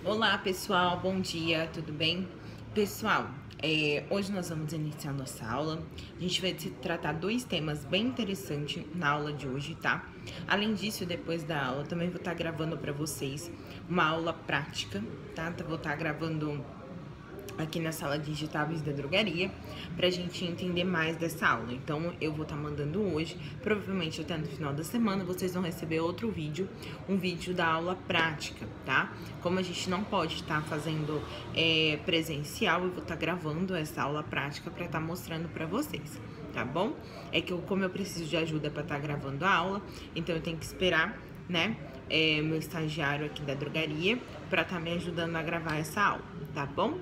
Olá pessoal, bom dia, tudo bem? Pessoal, hoje nós vamos iniciar nossa aula. A gente vai tratar dois temas bem interessantes na aula de hoje, tá? Além disso, depois da aula, também vou estar gravando para vocês uma aula prática, tá? Vou estar gravando aqui na sala digitáveis da drogaria, pra gente entender mais dessa aula. Então, eu vou estar mandando hoje, provavelmente até no final da semana, vocês vão receber outro vídeo, um vídeo da aula prática, tá? Como a gente não pode estar fazendo presencial, eu vou estar gravando essa aula prática pra estar mostrando pra vocês, tá bom? Como eu preciso de ajuda pra estar gravando a aula, então eu tenho que esperar, né? Meu estagiário aqui da drogaria para estar me ajudando a gravar essa aula, tá bom?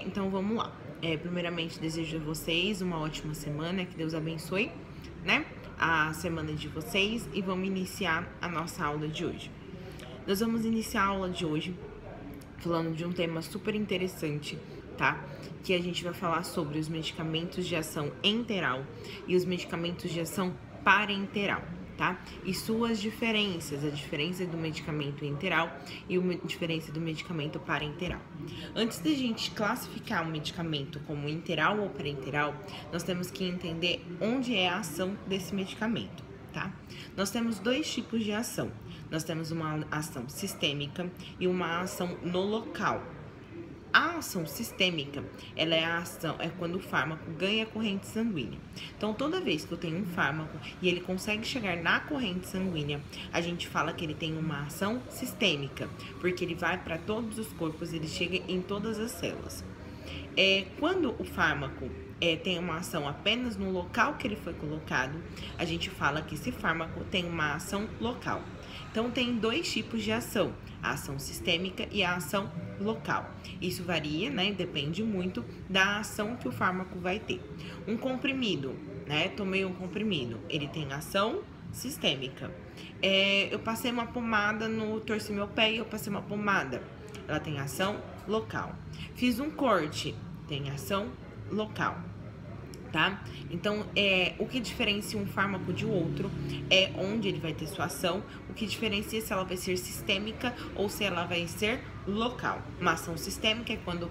Então vamos lá. Primeiramente desejo a vocês uma ótima semana, que Deus abençoe, né? A semana de vocês e vamos iniciar a nossa aula de hoje. Nós vamos iniciar a aula de hoje falando de um tema super interessante, tá? Que a gente vai falar sobre os medicamentos de ação enteral e os medicamentos de ação parenteral, tá? E suas diferenças, a diferença do medicamento enteral e a diferença do medicamento parenteral. Antes da gente classificar um medicamento como enteral ou parenteral, nós temos que entender onde é a ação desse medicamento, tá? Nós temos dois tipos de ação. Nós temos uma ação sistêmica e uma ação no local. A ação sistêmica, ela é quando o fármaco ganha corrente sanguínea. Então, toda vez que eu tenho um fármaco e ele consegue chegar na corrente sanguínea, a gente fala que ele tem uma ação sistêmica, porque ele vai para todos os corpos, ele chega em todas as células. Quando o fármaco tem uma ação apenas no local que ele foi colocado, a gente fala que esse fármaco tem uma ação local. Então, tem dois tipos de ação, a ação sistêmica e a ação local. Isso varia, né? Depende muito da ação que o fármaco vai ter. Um comprimido, né? Tomei um comprimido, ele tem ação sistêmica. Eu passei uma pomada torci meu pé e eu passei uma pomada, ela tem ação local. Fiz um corte, tem ação local. Tá? Então, o que diferencia um fármaco de outro é onde ele vai ter sua ação, o que diferencia se ela vai ser sistêmica ou se ela vai ser local. Uma ação sistêmica é quando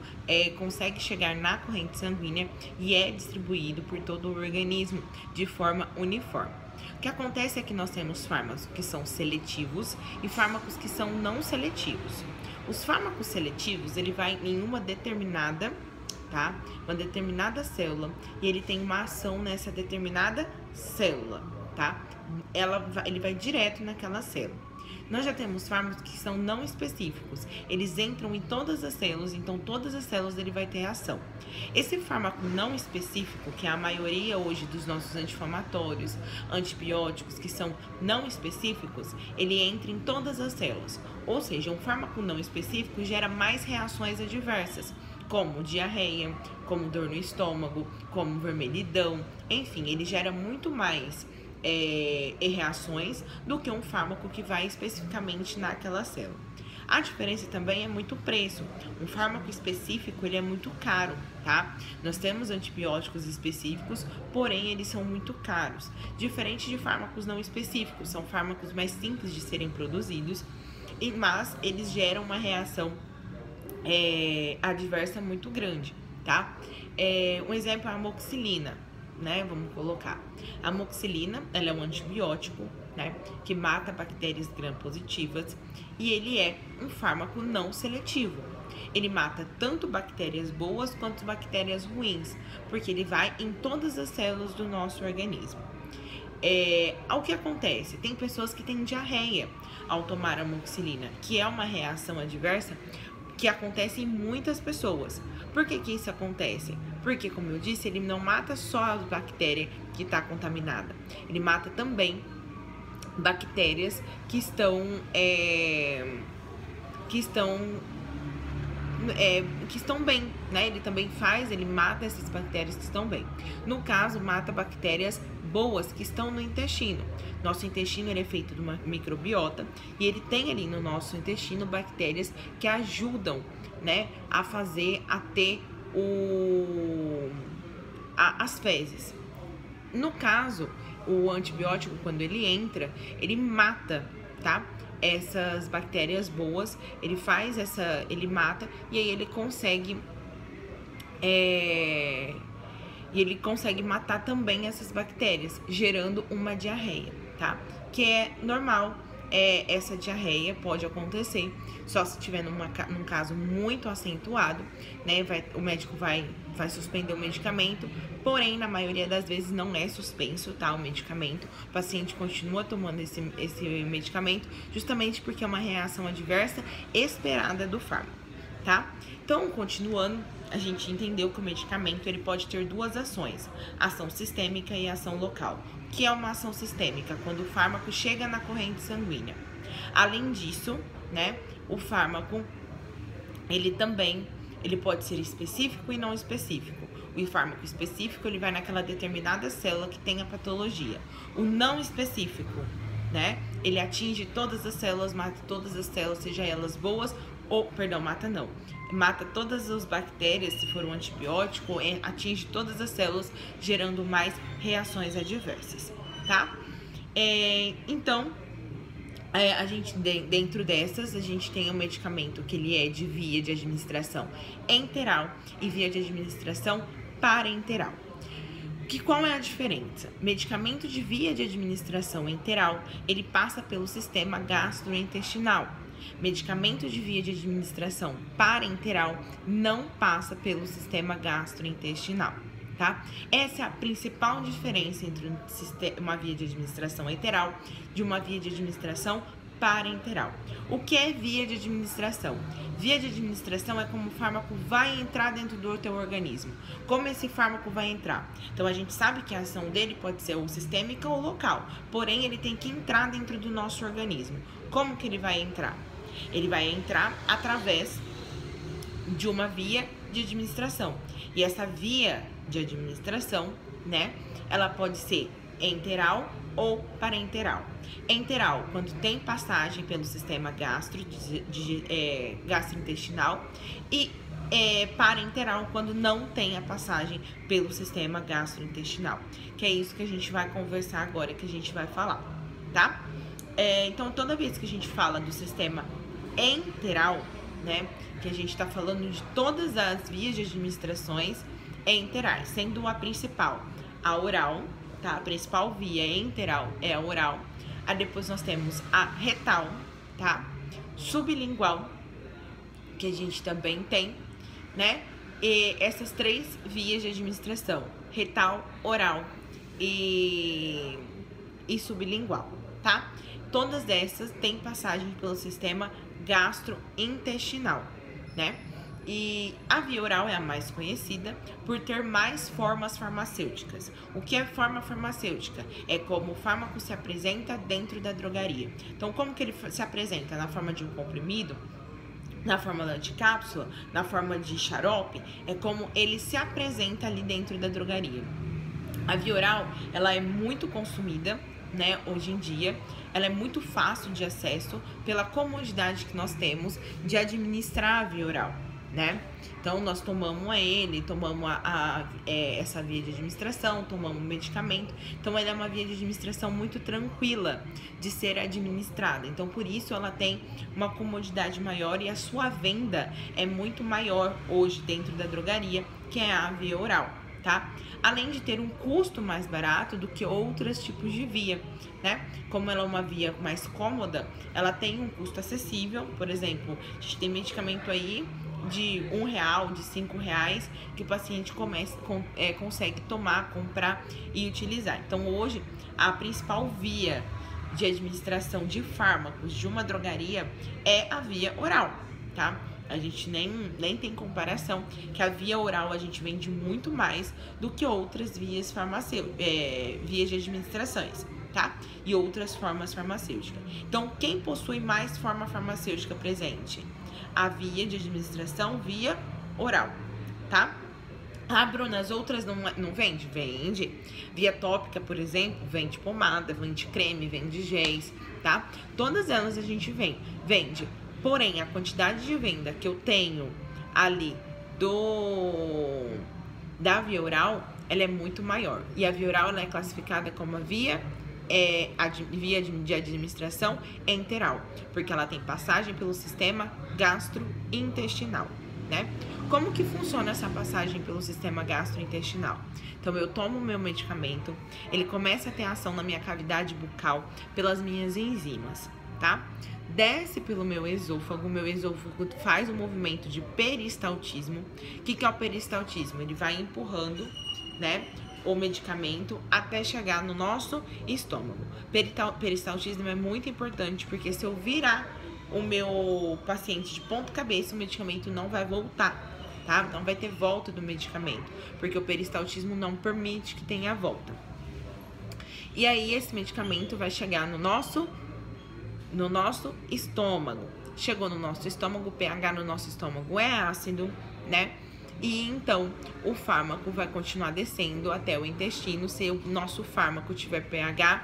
consegue chegar na corrente sanguínea e é distribuído por todo o organismo de forma uniforme. O que acontece é que nós temos fármacos que são seletivos e fármacos que são não seletivos. Os fármacos seletivos, ele vai em uma determinada célula e ele tem uma ação nessa determinada célula, tá? Ele vai direto naquela célula. Nós já temos fármacos que são não específicos, eles entram em todas as células, então todas as células ele vai ter ação. Esse fármaco não específico, que é a maioria hoje dos nossos anti-inflamatórios, antibióticos, que são não específicos, ele entra em todas as células. Ou seja, um fármaco não específico gera mais reações adversas, como diarreia, como dor no estômago, como vermelhidão, enfim, ele gera muito mais reações do que um fármaco que vai especificamente naquela célula. A diferença também é muito preço. Um fármaco específico, ele é muito caro, tá? Nós temos antibióticos específicos, porém eles são muito caros. Diferente de fármacos não específicos, são fármacos mais simples de serem produzidos, mas eles geram uma reação adversa muito grande, tá? Um exemplo é a amoxicilina, né? Vamos colocar. A amoxicilina, ela é um antibiótico, né? Que mata bactérias gram-positivas e ele é um fármaco não seletivo. Ele mata tanto bactérias boas quanto bactérias ruins, porque ele vai em todas as células do nosso organismo. O que acontece? Tem pessoas que têm diarreia ao tomar amoxicilina, que é uma reação adversa que acontece em muitas pessoas. Por que isso acontece? Porque, como eu disse, ele não mata só a bactéria que está contaminada, ele mata também bactérias que estão bem, né? Ele mata essas bactérias que estão bem. No caso, mata bactérias boas que estão no intestino. Nosso intestino ele é feito de uma microbiota e ele tem ali no nosso intestino bactérias que ajudam, né, a ter as fezes. No caso, o antibiótico, quando ele entra, ele mata, tá? essas bactérias boas, ele mata e aí ele consegue matar também essas bactérias, gerando uma diarreia, tá? Que é normal, essa diarreia pode acontecer, só se tiver num caso muito acentuado, né? O médico vai suspender o medicamento, porém, na maioria das vezes não é suspenso, tá? O medicamento, o paciente continua tomando esse medicamento, justamente porque é uma reação adversa esperada do fármaco, tá? Então, continuando, a gente entendeu que o medicamento ele pode ter duas ações, ação sistêmica e ação local. O que é uma ação sistêmica? Quando o fármaco chega na corrente sanguínea. Além disso, né, o fármaco, ele pode ser específico e não específico. O fármaco específico, ele vai naquela determinada célula que tem a patologia. O não específico, né, ele atinge todas as células, mata todas as células, seja elas boas mata todas as bactérias, se for um antibiótico, atinge todas as células, gerando mais reações adversas, tá? Então, a gente, dentro dessas, a gente tem um medicamento que ele é de via de administração enteral e via de administração parenteral. Qual é a diferença? Medicamento de via de administração enteral, ele passa pelo sistema gastrointestinal. Medicamento de via de administração parenteral não passa pelo sistema gastrointestinal, tá? Essa é a principal diferença entre uma via de administração enteral de uma via de administração parenteral. O que é via de administração? Via de administração é como o fármaco vai entrar dentro do teu organismo. Como esse fármaco vai entrar? Então, a gente sabe que a ação dele pode ser ou sistêmica ou local, porém, ele tem que entrar dentro do nosso organismo. Como que ele vai entrar? Ele vai entrar através de uma via de administração. E essa via de administração, né, ela pode ser enteral ou parenteral. Enteral, quando tem passagem pelo sistema gastrointestinal, e parenteral, quando não tem a passagem pelo sistema gastrointestinal. Que é isso que a gente vai conversar agora, que a gente vai falar, tá? Então, toda vez que a gente fala do sistema enteral, né, que a gente está falando de todas as vias de administrações enterais, sendo a principal a oral, tá? A principal via enteral é a oral. Aí depois nós temos a retal, tá? Sublingual, que a gente também tem, né? E essas três vias de administração, retal, oral e sublingual, tá? Todas essas têm passagem pelo sistema gastrointestinal, né? E a via oral é a mais conhecida por ter mais formas farmacêuticas. O que é forma farmacêutica? É como o fármaco se apresenta dentro da drogaria. Então, como que ele se apresenta? Na forma de um comprimido, na forma de cápsula, na forma de xarope, é como ele se apresenta ali dentro da drogaria. A via oral, ela é muito consumida, né, hoje em dia. Ela é muito fácil de acesso pela comodidade que nós temos de administrar a via oral, né? Então, nós tomamos essa via de administração, tomamos medicamento. Então, ela é uma via de administração muito tranquila de ser administrada. Então, por isso, ela tem uma comodidade maior e a sua venda é muito maior hoje dentro da drogaria, que é a via oral, tá? Além de ter um custo mais barato do que outros tipos de via, né? Como ela é uma via mais cômoda, ela tem um custo acessível. Por exemplo, a gente tem medicamento aí de R$1, de R$5, que o paciente consegue tomar, comprar e utilizar. Então, hoje, a principal via de administração de fármacos de uma drogaria é a via oral, tá? A gente nem tem comparação, que a via oral a gente vende muito mais do que outras vias vias de administrações, tá? E outras formas farmacêuticas. Então, quem possui mais forma farmacêutica presente? A via de administração via oral, tá? Ah, Bruna, as outras não vende? Vende. Via tópica, por exemplo, vende pomada, vende creme, vende géis, tá? Todas elas a gente vende. Porém, a quantidade de venda que eu tenho ali da via oral, ela é muito maior. E a via oral, ela é classificada como a via via de administração enteral, porque ela tem passagem pelo sistema gastrointestinal, né? Como que funciona essa passagem pelo sistema gastrointestinal? Então, eu tomo o meu medicamento, ele começa a ter ação na minha cavidade bucal pelas minhas enzimas, tá? Desce pelo meu esôfago faz um movimento de peristaltismo. O que é o peristaltismo? Ele vai empurrando, né, o medicamento até chegar no nosso estômago. Peristaltismo é muito importante, porque se eu virar o meu paciente de ponta cabeça, o medicamento não vai voltar, tá? Não vai ter volta do medicamento, porque o peristaltismo não permite que tenha volta. E aí, esse medicamento vai chegar no nosso estômago. Chegou no nosso estômago, o pH no nosso estômago é ácido, né? E então, o fármaco vai continuar descendo até o intestino se o nosso fármaco tiver pH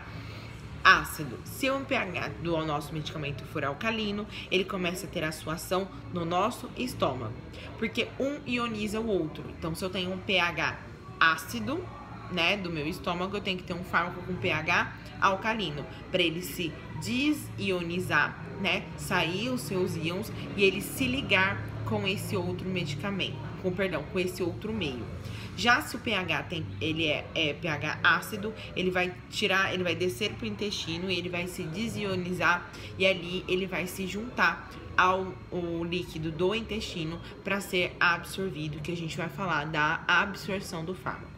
ácido. Se o pH do nosso medicamento for alcalino, ele começa a ter a sua ação no nosso estômago, porque um ioniza o outro. Então, se eu tenho um pH ácido, né, do meu estômago, eu tenho que ter um fármaco com pH alcalino, para ele se desionizar, né, sair os seus íons e ele se ligar com esse outro medicamento, com esse outro meio. Já se o pH ele é pH ácido, ele vai descer para o intestino e ele vai se desionizar e ali ele vai se juntar ao líquido do intestino para ser absorvido, que a gente vai falar da absorção do fármaco.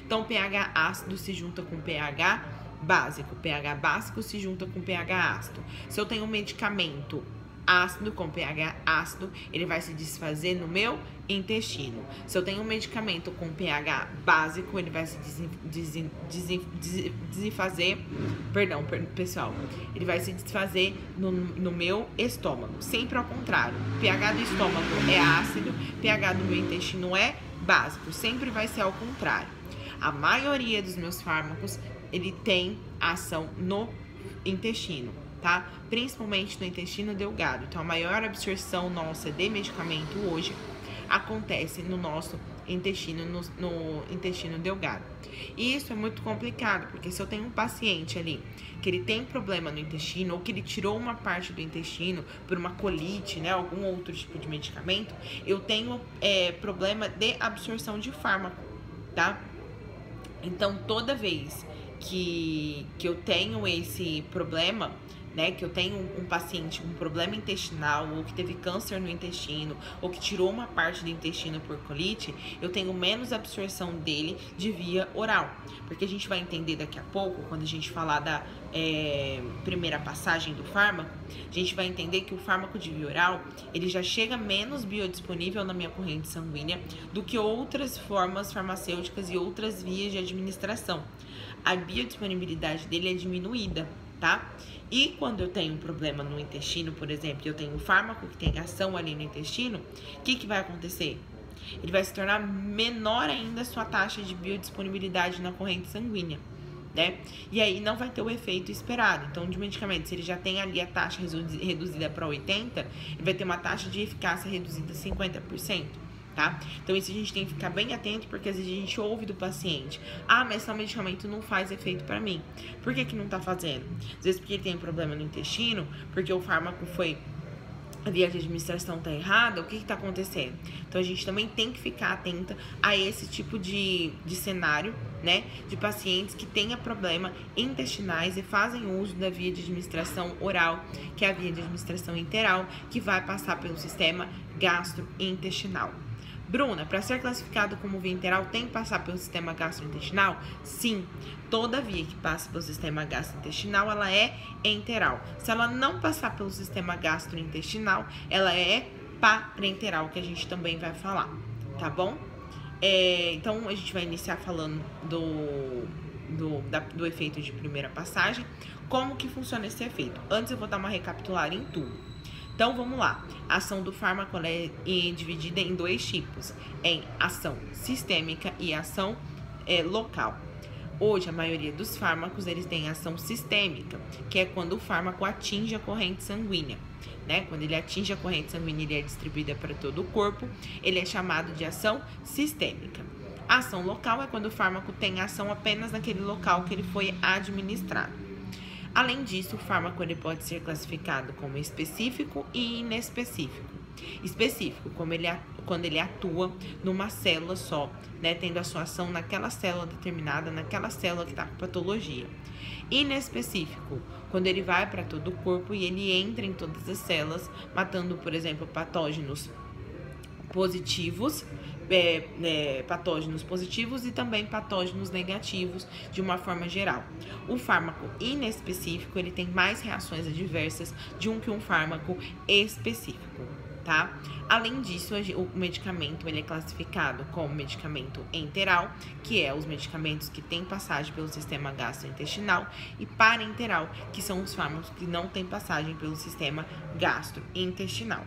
Então, pH ácido se junta com pH básico, pH básico se junta com pH ácido. Se eu tenho um medicamento ácido com pH ácido, ele vai se desfazer no meu intestino. Se eu tenho um medicamento com pH básico, ele vai se ele vai se desfazer no meu estômago. Sempre ao contrário. pH do estômago é ácido, pH do meu intestino é básico. Sempre vai ser ao contrário. A maioria dos meus fármacos, ele tem ação no intestino, tá? Principalmente no intestino delgado. Então, a maior absorção nossa de medicamento hoje acontece no nosso intestino, no intestino delgado. E isso é muito complicado, porque se eu tenho um paciente ali que ele tem problema no intestino, ou que ele tirou uma parte do intestino por uma colite, né, algum outro tipo de medicamento, eu tenho problema de absorção de fármaco, tá? Então, toda vez que eu tenho esse problema, né, que eu tenho um paciente com problema intestinal, ou que teve câncer no intestino, ou que tirou uma parte do intestino por colite, eu tenho menos absorção dele de via oral. Porque a gente vai entender daqui a pouco, quando a gente falar da primeira passagem do fármaco, a gente vai entender que o fármaco de via oral, ele já chega menos biodisponível na minha corrente sanguínea do que outras formas farmacêuticas e outras vias de administração. A biodisponibilidade dele é diminuída, tá? E quando eu tenho um problema no intestino, por exemplo, eu tenho um fármaco que tem ação ali no intestino, o que vai acontecer? Ele vai se tornar menor ainda a sua taxa de biodisponibilidade na corrente sanguínea, né? E aí não vai ter o efeito esperado. Então, de medicamento, se ele já tem ali a taxa reduzida para 80%, ele vai ter uma taxa de eficácia reduzida a 50%. Tá? Então, isso a gente tem que ficar bem atento, porque às vezes a gente ouve do paciente: ah, mas tal medicamento não faz efeito pra mim. Por que não tá fazendo? Às vezes porque ele tem um problema no intestino, porque o fármaco a via de administração tá errada, o que tá acontecendo? Então, a gente também tem que ficar atenta a esse tipo de cenário, né, de pacientes que tenham problema intestinais e fazem uso da via de administração oral, que é a via de administração enteral, que vai passar pelo sistema gastrointestinal. Bruna, para ser classificado como via enteral, tem que passar pelo sistema gastrointestinal? Sim, toda via que passa pelo sistema gastrointestinal, ela é enteral. Se ela não passar pelo sistema gastrointestinal, ela é parenteral, que a gente também vai falar, tá bom? Então, a gente vai iniciar falando do efeito de primeira passagem. Como que funciona esse efeito? Antes eu vou dar uma recapitulada em tudo. Então, vamos lá. A ação do fármaco é dividida em dois tipos, em ação sistêmica e ação local. Hoje, a maioria dos fármacos, eles têm ação sistêmica, que é quando o fármaco atinge a corrente sanguínea, né? Quando ele atinge a corrente sanguínea, ele é distribuída para todo o corpo, ele é chamado de ação sistêmica. A ação local é quando o fármaco tem ação apenas naquele local que ele foi administrado. Além disso, o fármaco ele pode ser classificado como específico e inespecífico. Específico, quando ele atua numa célula só, né, tendo a sua ação naquela célula determinada, naquela célula que está com patologia. Inespecífico, quando ele vai para todo o corpo e ele entra em todas as células, matando, por exemplo, patógenos positivos, patógenos positivos e também patógenos negativos de uma forma geral. O fármaco inespecífico, ele tem mais reações adversas de que um fármaco específico, tá? Além disso, o medicamento ele é classificado como medicamento enteral, que é os medicamentos que têm passagem pelo sistema gastrointestinal, e parenteral, que são os fármacos que não têm passagem pelo sistema gastrointestinal.